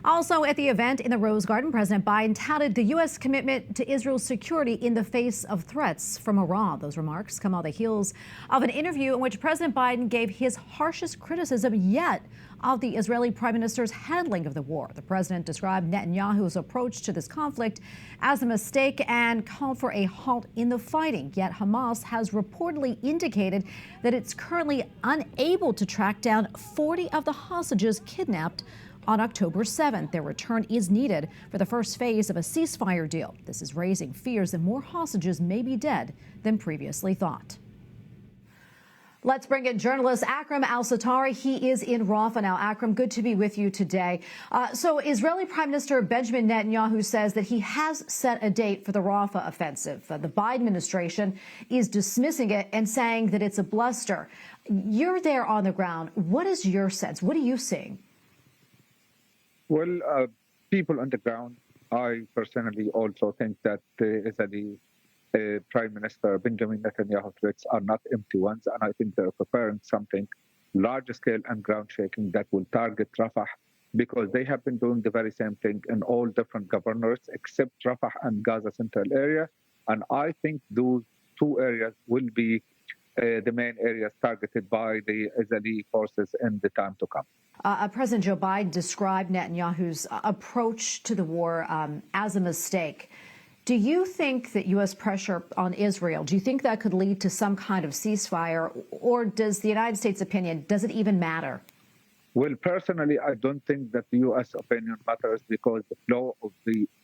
Also at the event in the Rose Garden, President Biden touted the U.S. commitment to Israel's security in the face of threats from Iran. Those remarks come on the heels of an interview in which President Biden gave his harshest criticism yet of the Israeli Prime Minister's handling of the war. The president described Netanyahu's approach to this conflict as a mistake and called for a halt in the fighting. Yet Hamas has reportedly indicated that it's currently unable to track down 40 of the hostages kidnapped on October 7th. Their return is needed for the first phase of a ceasefire deal. This is raising fears that more hostages may be dead than previously thought. Let's bring in journalist Akram Al Satarri. He is in Rafah now. Akram, good to be with you today. So Israeli Prime Minister Benjamin Netanyahu says that he has set a date for the Rafah offensive. The Biden administration is dismissing it and saying that it's a bluster. You're there on the ground. What is your sense? What are you seeing? Well, people on the ground, I personally also think that the Israeli Prime Minister Benjamin Netanyahu threats are not empty ones, and I think they're preparing something large-scale and ground-shaking that will target Rafah, because they have been doing the very same thing in all different governors except Rafah and Gaza Central area, and I think those two areas will be the main areas targeted by the Israeli forces in the time to come. President Joe Biden described Netanyahu's approach to the war as a mistake. Do you think that U.S. pressure on Israel, do you think that could lead to some kind of ceasefire, or does the United States' opinion, does it even matter? Well, personally, I don't think that the U.S. opinion matters, because the flow of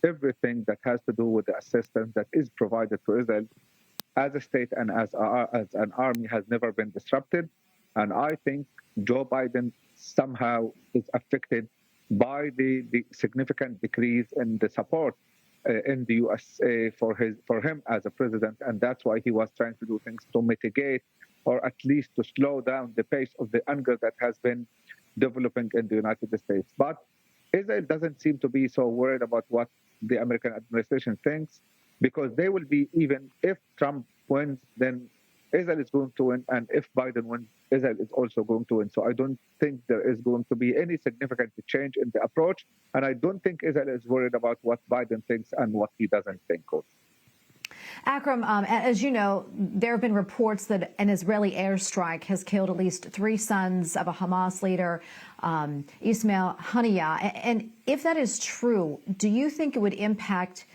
everything that has to do with the assistance that is provided to Israel as a state and as an army has never been disrupted. And I think Joe Biden somehow is affected by the significant decrease in the support in the USA for him as a president, and that's why he was trying to do things to mitigate or at least to slow down the pace of the anger that has been developing in the United States. But Israel doesn't seem to be so worried about what the American administration thinks, because they will be, even if Trump wins, then Israel is going to win, and if Biden wins, Israel is also going to win. So I don't think there is going to be any significant change in the approach, and I don't think Israel is worried about what Biden thinks and what he doesn't think of. Akram, as you know, there have been reports that an Israeli airstrike has killed at least 3 sons of a Hamas leader, Ismail Haniyeh. And if that is true, do you think it would impact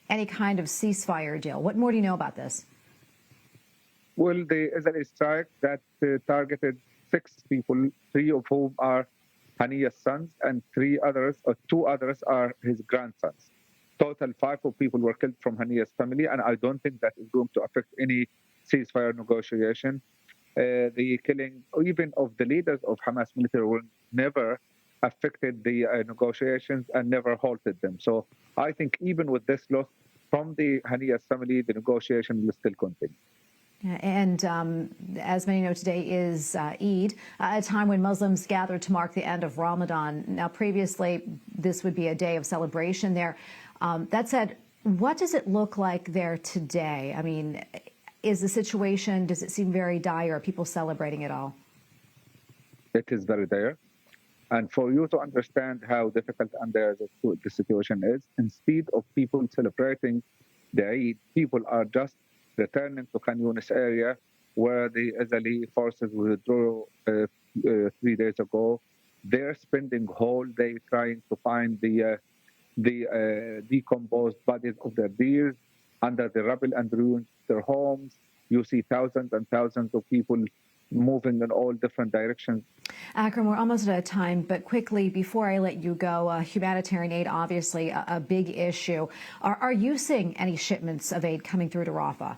any kind of ceasefire deal? What more do you know about this? Well, the Israeli strike that targeted 6 people, 3 of whom are Haniyeh's sons, and 2 others are his grandsons. Total 5 people were killed from Haniyeh's family, and I don't think that is going to affect any ceasefire negotiation. The killing, even of the leaders of Hamas military, will never affected the negotiations and never halted them. So I think even with this loss from the Haniyeh's family, the negotiation will still continue. And as many know, today is Eid, a time when Muslims gather to mark the end of Ramadan. Now, previously, this would be a day of celebration there. That said, what does it look like there today? I mean, is the situation, does it seem very dire? Are people celebrating at all? It is very dire. And for you to understand how difficult and dire the situation is, instead of people celebrating the Eid, people are just returning to Khan Yunis area, where the Israeli forces withdrew 3 days ago. They're spending whole day trying to find the decomposed bodies of their deers under the rubble and ruins of their homes. You see thousands and thousands of people moving in all different directions. Akram, we're almost out of time, but quickly, before I let you go, humanitarian aid, obviously a big issue. Are you seeing any shipments of aid coming through to Rafah?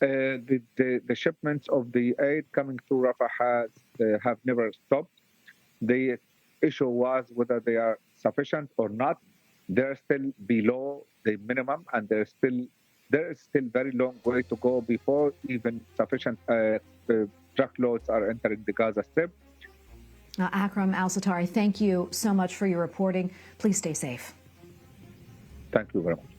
The shipments of the aid coming through Rafah have never stopped. The issue was whether they are sufficient or not. They're still below the minimum, and there is still very long way to go before even sufficient truckloads are entering the Gaza Strip. Akram Al Satarri, thank you so much for your reporting. Please stay safe. Thank you very much.